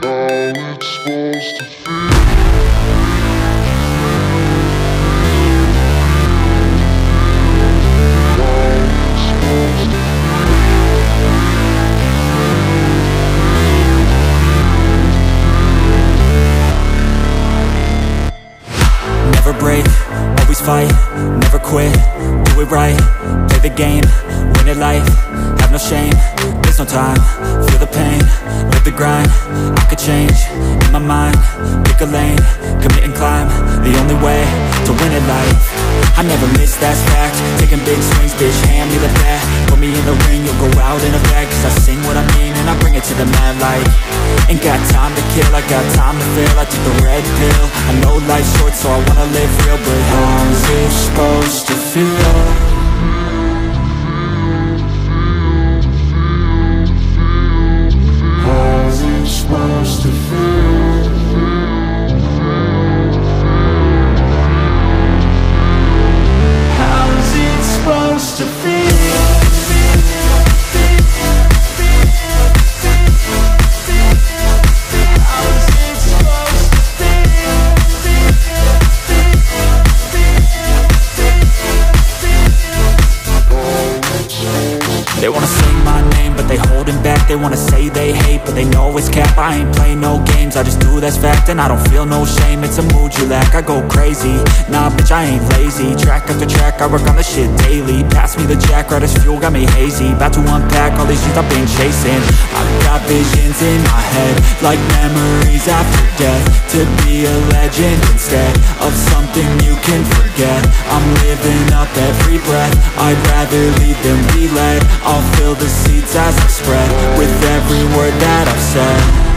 Never break, always fight, never quit, do it right, play the game, win it life, have no shame, there's no time, feel the pain, live the grind, I could change, in my mind, pick a lane, commit and climb, the only way to win it life. I never miss, that's fact, taking big swings, bitch, hand me the bat, put me in the ring, you'll go out in a bag, cause I sing what I mean and I bring it to the mad light. Ain't got time to kill, I got time to feel, I took the red pill, I know life's short so I wanna live real, but how's it supposed to feel? How's it supposed to feel? How's it supposed to feel? They wanna sing my name, but they holding back. They wanna say they hate, but they know it's cap. I ain't play no games, I just do, that's fact. And I don't feel no shame, it's a mood you lack. I go crazy, nah bitch I ain't lazy. Track after track, I work on this shit daily. Pass me the jack, right as fuel, got me hazy. About to unpack all these shit I've been chasing. I've got visions in my head, like memories after death. To be a legend instead of something you can forget. I'm living up every breath, I'd rather lead than be led. I'll fill the seeds as I spread with every word that I've said.